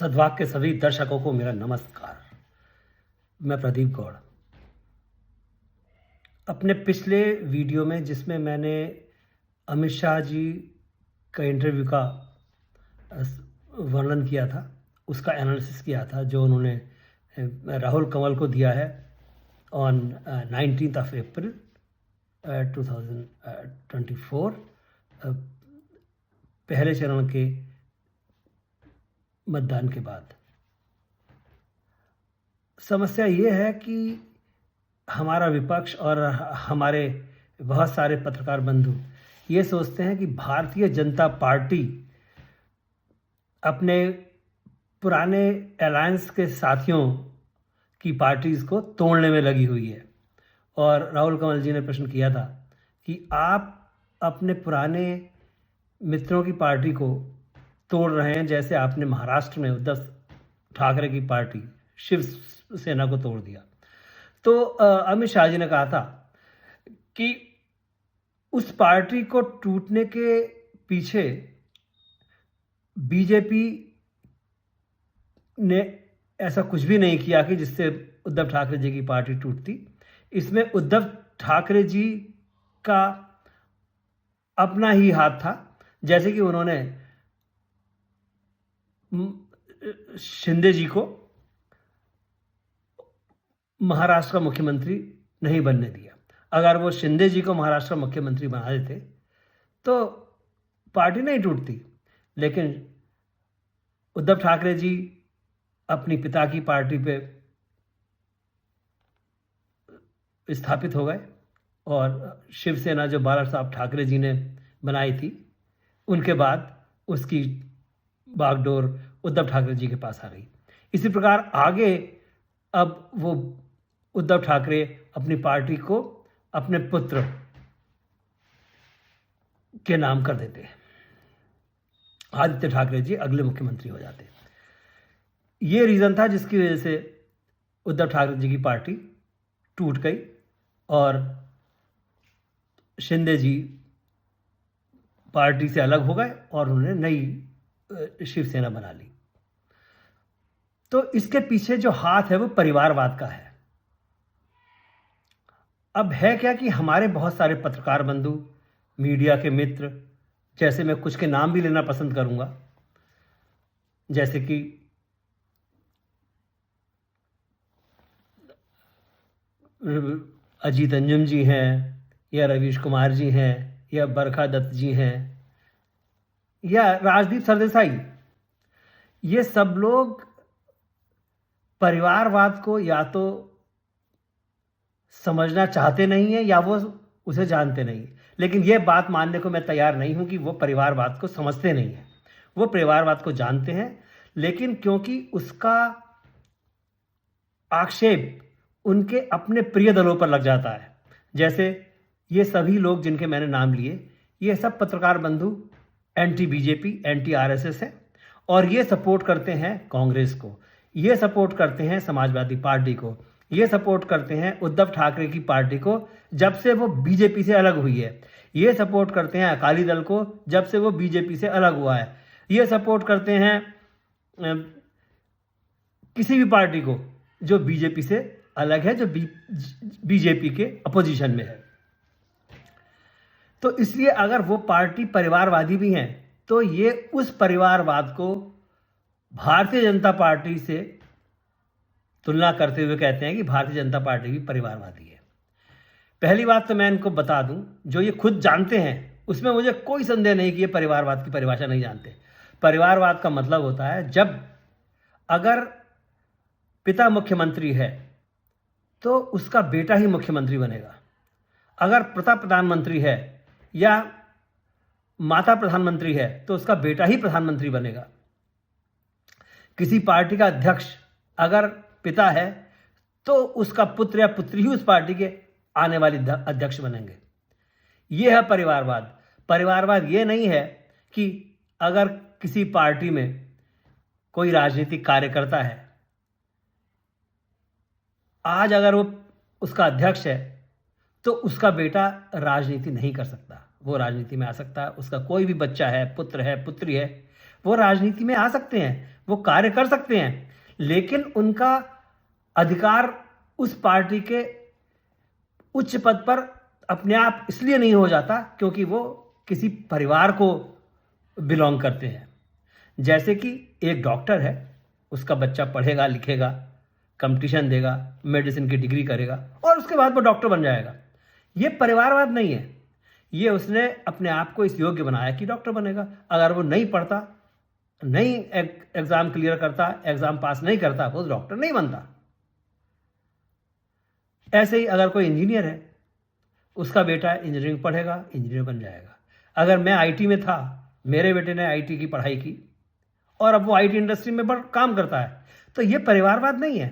सद्भाव के सभी दर्शकों को मेरा नमस्कार। मैं प्रदीप गौड़। अपने पिछले वीडियो में जिसमें मैंने अमित शाह जी का इंटरव्यू का वर्णन किया था, उसका एनालिसिस किया था जो उन्होंने राहुल कंवल को दिया है ऑन 19th of April 2024 पहले चरण के मतदान के बाद। समस्या ये है कि हमारा विपक्ष और हमारे बहुत सारे पत्रकार बंधु ये सोचते हैं कि भारतीय जनता पार्टी अपने पुराने अलायंस के साथियों की पार्टीज़ को तोड़ने में लगी हुई है। और राहुल कंवल जी ने प्रश्न किया था कि आप अपने पुराने मित्रों की पार्टी को तोड़ रहे हैं जैसे आपने महाराष्ट्र में उद्धव ठाकरे की पार्टी शिवसेना को तोड़ दिया। तो अमित शाह जी ने कहा था कि उस पार्टी को टूटने के पीछे बीजेपी ने ऐसा कुछ भी नहीं किया कि जिससे उद्धव ठाकरे जी की पार्टी टूटती। इसमें उद्धव ठाकरे जी का अपना ही हाथ था, जैसे कि उन्होंने शिंदे जी को महाराष्ट्र का मुख्यमंत्री नहीं बनने दिया। अगर वो शिंदे जी को महाराष्ट्र का मुख्यमंत्री बना देते तो पार्टी नहीं टूटती। लेकिन उद्धव ठाकरे जी अपनी पिता की पार्टी पे स्थापित हो गए और शिवसेना जो बाला साहब ठाकरे जी ने बनाई थी, उनके बाद उसकी बागडोर उद्धव ठाकरे जी के पास आ गई। इसी प्रकार आगे अब वो उद्धव ठाकरे अपनी पार्टी को अपने पुत्र के नाम कर देते हैं। आदित्य ठाकरे जी अगले मुख्यमंत्री हो जाते। ये रीज़न था जिसकी वजह से उद्धव ठाकरे जी की पार्टी टूट गई और शिंदे जी पार्टी से अलग हो गए और उन्होंने नई शिवसेना बना ली। तो इसके पीछे जो हाथ है वो परिवारवाद का है। अब है क्या कि हमारे बहुत सारे पत्रकार बंधु, मीडिया के मित्र, जैसे मैं कुछ के नाम भी लेना पसंद करूंगा, जैसे कि अजीत अंजुम जी हैं, या रवीश कुमार जी हैं, या बरखा दत्त जी हैं, या राजदीप सरदेसाई, ये सब लोग परिवारवाद को या तो समझना चाहते नहीं है या वो उसे जानते नहीं है। लेकिन ये बात मानने को मैं तैयार नहीं हूं कि वो परिवारवाद को समझते नहीं है। वो परिवारवाद को जानते हैं, लेकिन क्योंकि उसका आक्षेप उनके अपने प्रिय दलों पर लग जाता है, जैसे ये सभी लोग जिनके मैंने नाम लिए, ये सब पत्रकार बंधु एंटी बीजेपी, एंटी आरएसएस है और ये सपोर्ट करते हैं कांग्रेस को, ये सपोर्ट करते हैं समाजवादी पार्टी को, ये सपोर्ट करते हैं उद्धव ठाकरे की पार्टी को जब से वो बीजेपी से अलग हुई है, ये सपोर्ट करते हैं अकाली दल को जब से वो बीजेपी से अलग हुआ है, ये सपोर्ट करते हैं किसी भी पार्टी को जो बीजेपी से अलग है, जो बीजेपी के अपोजिशन में है। तो इसलिए अगर वो पार्टी परिवारवादी भी हैं तो ये उस परिवारवाद को भारतीय जनता पार्टी से तुलना करते हुए कहते हैं कि भारतीय जनता पार्टी भी परिवारवादी है। पहली बात तो मैं इनको बता दूं, जो ये खुद जानते हैं उसमें मुझे कोई संदेह नहीं कि ये परिवारवाद की परिभाषा नहीं जानते। परिवारवाद का मतलब होता है जब अगर पिता मुख्यमंत्री है तो उसका बेटा ही मुख्यमंत्री बनेगा, अगर पिता प्रधानमंत्री है या माता प्रधानमंत्री है तो उसका बेटा ही प्रधानमंत्री बनेगा। किसी पार्टी का अध्यक्ष अगर पिता है तो उसका पुत्र या पुत्री ही उस पार्टी के आने वाले अध्यक्ष बनेंगे। यह है परिवारवाद। परिवारवाद ये नहीं है कि अगर किसी पार्टी में कोई राजनीतिक कार्यकर्ता है, आज अगर वो उसका अध्यक्ष है तो उसका बेटा राजनीति नहीं कर सकता, वो राजनीति में आ सकता है। उसका कोई भी बच्चा है, पुत्र है, पुत्री है, वो राजनीति में आ सकते हैं। वो कार्य कर सकते हैं, लेकिन उनका अधिकार उस पार्टी के उच्च पद पर अपने आप इसलिए नहीं हो जाता क्योंकि वो किसी परिवार को बिलोंग करते हैं। जैसे कि एक डॉक्टर है, उसका बच्चा पढ़ेगा लिखेगा, कंपटीशन देगा, मेडिसिन की डिग्री करेगा और उसके बाद वो डॉक्टर बन जाएगा। ये परिवारवाद नहीं है, ये उसने अपने आप को इस योग्य बनाया कि डॉक्टर बनेगा। अगर वो नहीं पढ़ता, नहीं एग्जाम क्लियर करता, एग्जाम पास नहीं करता, वो डॉक्टर नहीं बनता। ऐसे ही अगर कोई इंजीनियर है, उसका बेटा इंजीनियरिंग पढ़ेगा, इंजीनियर बन जाएगा। अगर मैं आईटी में था, मेरे बेटे ने आईटी की पढ़ाई की और अब वो आईटी इंडस्ट्री में काम करता है, तो ये परिवारवाद नहीं है।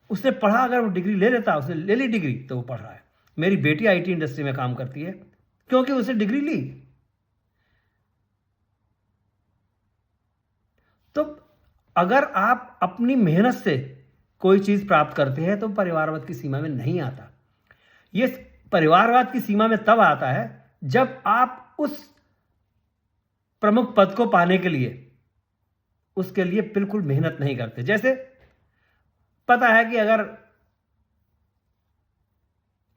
उसने पढ़ा, अगर वो डिग्री ले लेता, उसने ले ली डिग्री तो वो पढ़ रहा है। मेरी बेटी आईटी इंडस्ट्री में काम करती है क्योंकि उसने डिग्री ली। तो अगर आप अपनी मेहनत से कोई चीज प्राप्त करते हैं तो परिवारवाद की सीमा में नहीं आता। ये परिवारवाद की सीमा में तब आता है जब आप उस प्रमुख पद को पाने के लिए उसके लिए बिल्कुल मेहनत नहीं करते। जैसे पता है कि अगर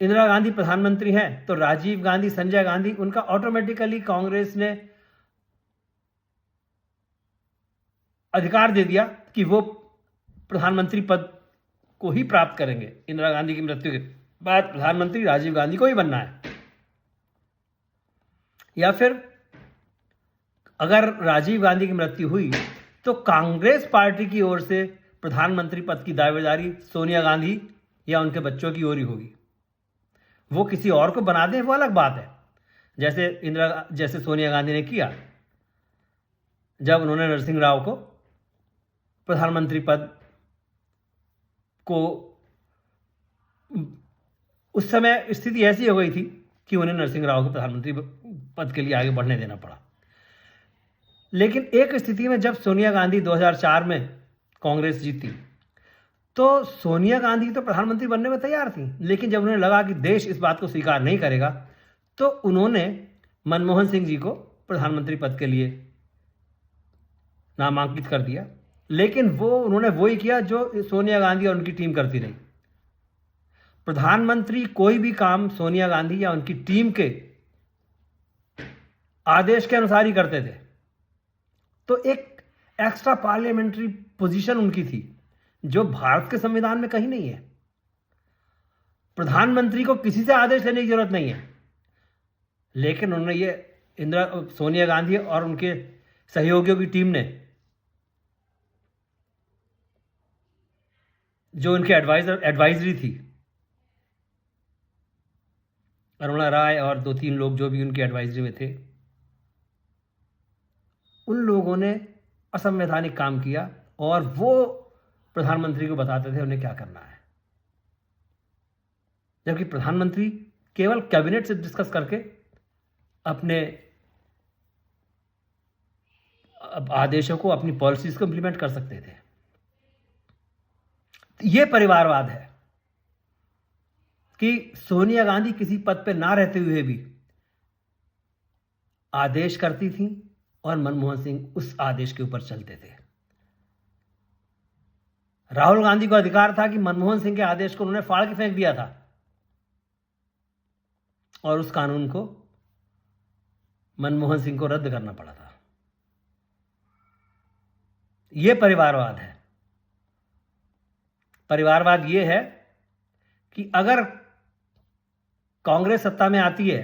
इंदिरा गांधी प्रधानमंत्री हैं तो राजीव गांधी, संजय गांधी, उनका ऑटोमेटिकली कांग्रेस ने अधिकार दे दिया कि वो प्रधानमंत्री पद को ही प्राप्त करेंगे। इंदिरा गांधी की मृत्यु के बाद प्रधानमंत्री राजीव गांधी को ही बनना है। या फिर अगर राजीव गांधी की मृत्यु हुई तो कांग्रेस पार्टी की ओर से प्रधानमंत्री पद की दावेदारी सोनिया गांधी या उनके बच्चों की ओर ही होगी। वो किसी और को बना दें वो अलग बात है, जैसे सोनिया गांधी ने किया जब उन्होंने नरसिंह राव को प्रधानमंत्री पद को, उस समय स्थिति ऐसी हो गई थी कि उन्हें नरसिंह राव को प्रधानमंत्री पद के लिए आगे बढ़ने देना पड़ा। लेकिन एक स्थिति में जब सोनिया गांधी 2004 में कांग्रेस जीती तो सोनिया गांधी तो प्रधानमंत्री बनने में तैयार थी, लेकिन जब उन्हें लगा कि देश इस बात को स्वीकार नहीं करेगा तो उन्होंने मनमोहन सिंह जी को प्रधानमंत्री पद के लिए नामांकित कर दिया। लेकिन उन्होंने वही किया जो सोनिया गांधी और उनकी टीम करती रही। प्रधानमंत्री कोई भी काम सोनिया गांधी या उनकी टीम के आदेश के अनुसार ही करते थे। तो एक एक्स्ट्रा पार्लियामेंट्री पोजीशन उनकी थी जो भारत के संविधान में कहीं नहीं है। प्रधानमंत्री को किसी से आदेश लेने की जरूरत नहीं है, लेकिन उन्होंने ये सोनिया गांधी और उनके सहयोगियों की टीम ने, जो उनके एडवाइजरी थी, अरुणा राय और 2-3 लोग जो भी उनकी एडवाइजरी में थे, उन लोगों ने असंवैधानिक काम किया और वो प्रधानमंत्री को बताते थे उन्हें क्या करना है, जबकि प्रधानमंत्री केवल कैबिनेट से डिस्कस करके अपने आदेशों को, अपनी पॉलिसीज को इंप्लीमेंट कर सकते थे। यह परिवारवाद है कि सोनिया गांधी किसी पद पर ना रहते हुए भी आदेश करती थी और मनमोहन सिंह उस आदेश के ऊपर चलते थे। राहुल गांधी को अधिकार था कि मनमोहन सिंह के आदेश को उन्होंने फाड़ के फेंक दिया था और उस कानून को मनमोहन सिंह को रद्द करना पड़ा था। यह परिवारवाद है। परिवारवाद यह है कि अगर कांग्रेस सत्ता में आती है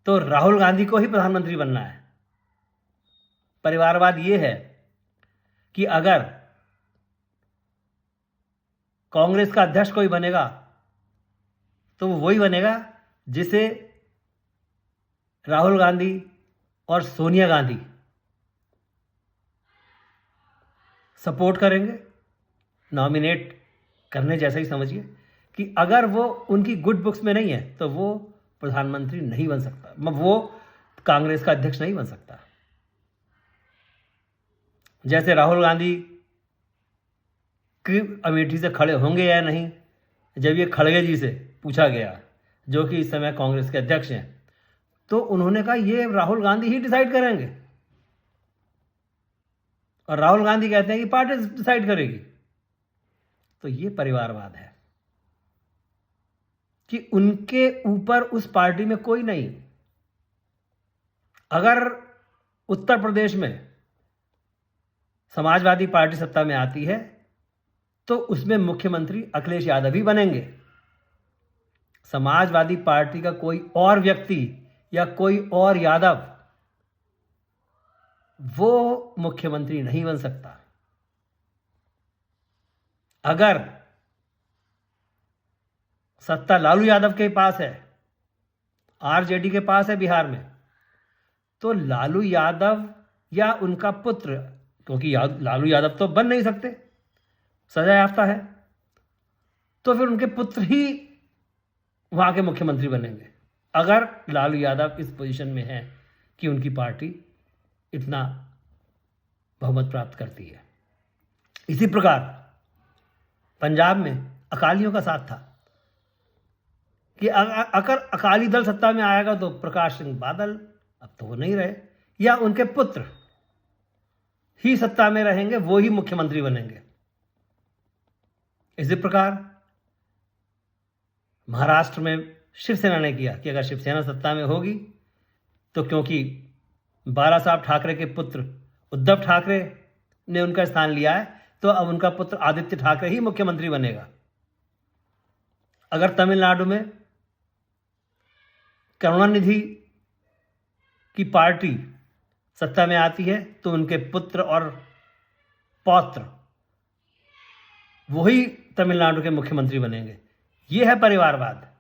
तो राहुल गांधी को ही प्रधानमंत्री बनना है। परिवारवाद यह है कि अगर कांग्रेस का अध्यक्ष कोई बनेगा तो वो वही बनेगा जिसे राहुल गांधी और सोनिया गांधी सपोर्ट करेंगे, नॉमिनेट करने जैसा ही समझिए कि अगर वो उनकी गुड बुक्स में नहीं है तो वो प्रधानमंत्री नहीं बन सकता, वो कांग्रेस का अध्यक्ष नहीं बन सकता। जैसे राहुल गांधी अमेठी से खड़े होंगे या नहीं, जब ये खड़गे जी से पूछा गया, जो कि इस समय कांग्रेस के अध्यक्ष हैं, तो उन्होंने कहा ये राहुल गांधी ही डिसाइड करेंगे। और राहुल गांधी कहते हैं कि पार्टी डिसाइड करेगी। तो ये परिवारवाद है कि उनके ऊपर उस पार्टी में कोई नहीं। अगर उत्तर प्रदेश में समाजवादी पार्टी सत्ता में आती है तो उसमें मुख्यमंत्री अखिलेश यादव ही बनेंगे। समाजवादी पार्टी का कोई और व्यक्ति या कोई और यादव वो मुख्यमंत्री नहीं बन सकता। अगर सत्ता लालू यादव के पास है, आरजेडी के पास है बिहार में, तो लालू यादव या उनका पुत्र, क्योंकि लालू यादव तो बन नहीं सकते, सजा याफ्ता है, तो फिर उनके पुत्र ही वहां के मुख्यमंत्री बनेंगे। अगर लालू यादव इस पोजीशन में है कि उनकी पार्टी इतना बहुमत प्राप्त करती है। इसी प्रकार पंजाब में अकालियों का साथ था कि अगर अकाली दल सत्ता में आएगा तो प्रकाश सिंह बादल, अब तो वो नहीं रहे, या उनके पुत्र ही सत्ता में रहेंगे, वो ही मुख्यमंत्री बनेंगे। इसी प्रकार महाराष्ट्र में शिवसेना ने किया कि अगर शिवसेना सत्ता में होगी तो क्योंकि बाला साहब ठाकरे के पुत्र उद्धव ठाकरे ने उनका स्थान लिया है, तो अब उनका पुत्र आदित्य ठाकरे ही मुख्यमंत्री बनेगा। अगर तमिलनाडु में करुणानिधि की पार्टी सत्ता में आती है तो उनके पुत्र और पौत्र वही तमिलनाडु के मुख्यमंत्री बनेंगे। यह है परिवारवाद।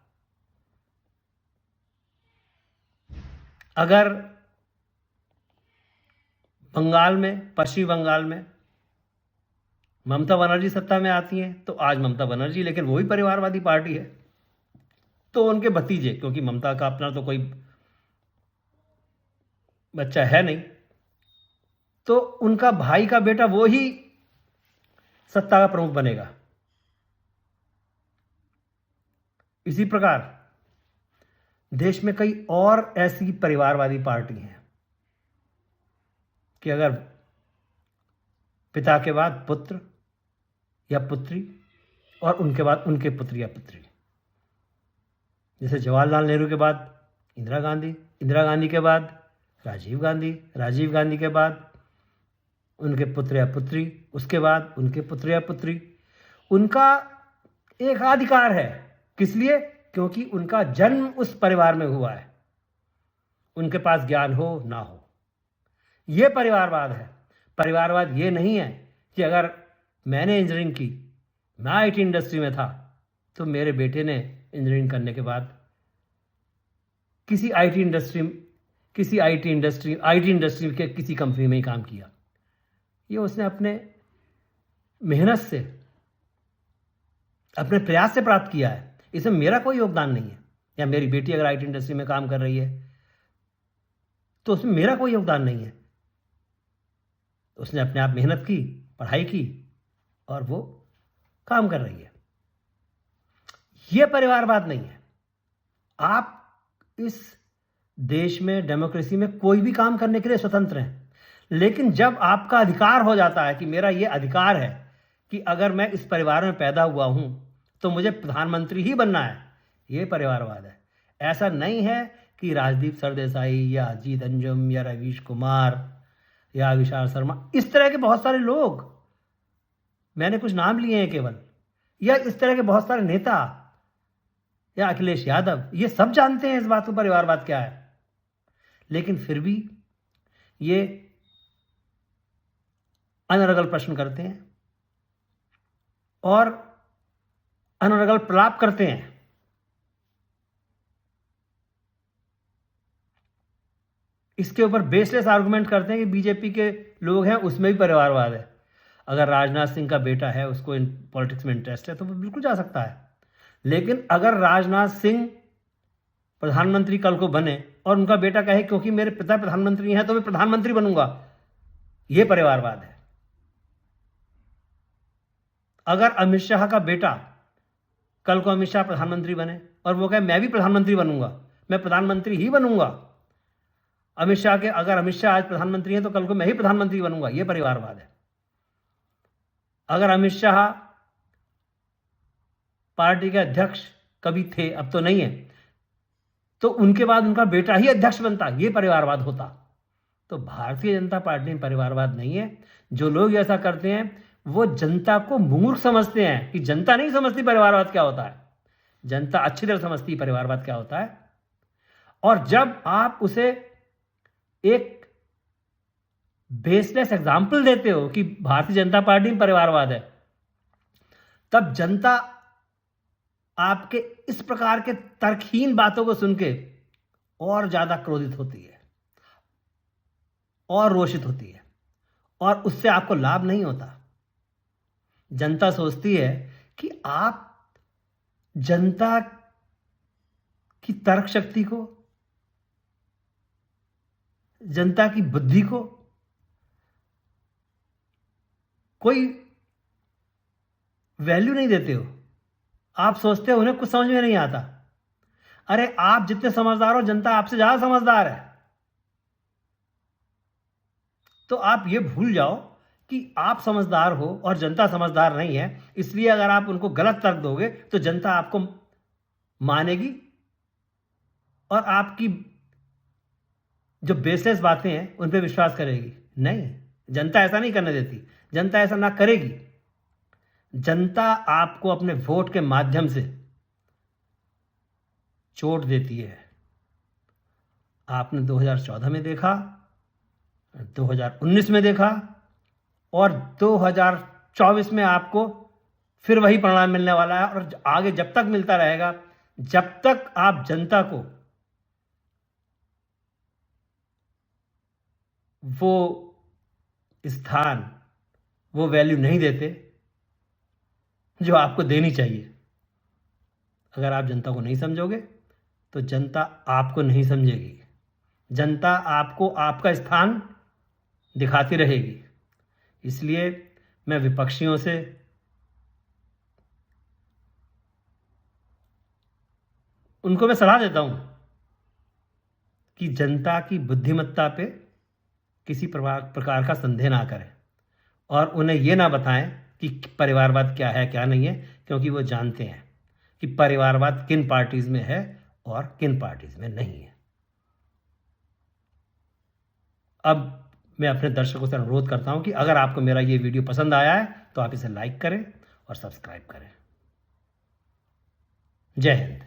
अगर बंगाल में, पश्चिमी बंगाल में ममता बनर्जी सत्ता में आती हैं तो आज ममता बनर्जी, लेकिन वही परिवारवादी पार्टी है, तो उनके भतीजे, क्योंकि ममता का अपना तो कोई बच्चा है नहीं, तो उनका भाई का बेटा वो ही सत्ता का प्रमुख बनेगा। इसी प्रकार देश में कई और ऐसी परिवारवादी पार्टी हैं कि अगर पिता के बाद पुत्र या पुत्री और उनके बाद उनके पुत्र या पुत्री, जैसे जवाहरलाल नेहरू के बाद इंदिरा गांधी, इंदिरा गांधी के बाद राजीव गांधी, राजीव गांधी के बाद उनके पुत्र या पुत्री, उसके बाद उनके पुत्र या पुत्री। उनका एक अधिकार है, किस लिए? क्योंकि उनका जन्म उस परिवार में हुआ है, उनके पास ज्ञान हो ना हो। यह परिवारवाद है। परिवारवाद ये नहीं है कि अगर मैंने इंजीनियरिंग की, मैं आईटी इंडस्ट्री में था, तो मेरे बेटे ने इंजीनियरिंग करने के बाद किसी आईटी इंडस्ट्री के किसी कंपनी में ही काम किया। ये उसने अपने मेहनत से, अपने प्रयास से प्राप्त किया है। इसमें मेरा कोई योगदान नहीं है। या मेरी बेटी अगर आईटी इंडस्ट्री में काम कर रही है तो उसमें मेरा कोई योगदान नहीं है। उसने अपने आप मेहनत की, पढ़ाई की और वो काम कर रही है। यह परिवारवाद नहीं है। आप इस देश में, डेमोक्रेसी में कोई भी काम करने के लिए स्वतंत्र हैं, लेकिन जब आपका अधिकार हो जाता है कि मेरा यह अधिकार है कि अगर मैं इस परिवार में पैदा हुआ हूं तो मुझे प्रधानमंत्री ही बनना है, यह परिवारवाद है। ऐसा नहीं है कि राजदीप सरदेसाई या अजीत अंजुम या रवीश कुमार या विशाल शर्मा, इस तरह के बहुत सारे लोग, मैंने कुछ नाम लिए हैं केवल, या इस तरह के बहुत सारे नेता या अखिलेश यादव, ये सब जानते हैं इस बात को परिवारवाद क्या है, लेकिन फिर भी ये अनर्गल प्रश्न करते हैं और अनर्गल प्रलाप करते हैं। इसके ऊपर बेसलेस आर्गुमेंट करते हैं कि बीजेपी के लोग हैं, उसमें भी परिवारवाद है। अगर राजनाथ सिंह का बेटा है, उसको इन पॉलिटिक्स में इंटरेस्ट है, तो वो बिल्कुल जा सकता है। लेकिन अगर राजनाथ सिंह प्रधानमंत्री कल को बने और उनका बेटा कहे क्योंकि मेरे पिता प्रधानमंत्री हैं तो मैं प्रधानमंत्री बनूंगा, यह परिवारवाद है। अगर अमित शाह का बेटा कल को अमित शाह प्रधानमंत्री बने और वो कहे मैं भी प्रधानमंत्री बनूंगा, मैं प्रधानमंत्री ही बनूंगा, अगर अमित शाह आज प्रधानमंत्री हैं तो कल को मैं ही प्रधानमंत्री बनूंगा, यह परिवारवाद है। अगर अमित शाह पार्टी के अध्यक्ष कभी थे, अब तो नहीं है, तो उनके बाद उनका बेटा ही अध्यक्ष बनता, ये परिवारवाद होता। तो भारतीय जनता पार्टी में परिवारवाद नहीं है। जो लोग ऐसा करते हैं वो जनता को मूर्ख समझते हैं, कि जनता नहीं समझती परिवारवाद क्या होता है। जनता अच्छी तरह समझती परिवारवाद क्या होता है। और जब आप उसे एक बेसलेस एग्जाम्पल देते हो कि भारतीय जनता पार्टी में परिवारवाद है, तब जनता आपके इस प्रकार के तर्कहीन बातों को सुन के और ज्यादा क्रोधित होती है और रोषित होती है, और उससे आपको लाभ नहीं होता। जनता सोचती है कि आप जनता की तर्क शक्ति को, जनता की बुद्धि को कोई वैल्यू नहीं देते हो। आप सोचते हो उन्हें कुछ समझ में नहीं आता। अरे आप जितने समझदार हो, जनता आपसे ज्यादा समझदार है। तो आप ये भूल जाओ कि आप समझदार हो और जनता समझदार नहीं है। इसलिए अगर आप उनको गलत तर्क दोगे तो जनता आपको मानेगी और आपकी जो बेसलेस बातें हैं उन पर विश्वास करेगी। नहीं, जनता ऐसा नहीं करने देती, जनता ऐसा ना करेगी। जनता आपको अपने वोट के माध्यम से चोट देती है। आपने 2014 में देखा, 2019 में देखा, और 2024 में आपको फिर वही परिणाम मिलने वाला है। और आगे जब तक मिलता रहेगा, जब तक आप जनता को वो स्थान, वो वैल्यू नहीं देते जो आपको देनी चाहिए। अगर आप जनता को नहीं समझोगे तो जनता आपको नहीं समझेगी। जनता आपको आपका स्थान दिखाती रहेगी। इसलिए मैं विपक्षियों से उनको मैं सलाह देता हूं कि जनता की बुद्धिमत्ता पे किसी प्रकार का संदेह ना करें, और उन्हें यह ना बताएं कि परिवारवाद क्या है क्या नहीं है, क्योंकि वो जानते हैं कि परिवारवाद किन पार्टीज में है और किन पार्टीज में नहीं है। अब मैं अपने दर्शकों से अनुरोध करता हूं कि अगर आपको मेरा ये वीडियो पसंद आया है तो आप इसे लाइक करें और सब्सक्राइब करें। जय हिंद।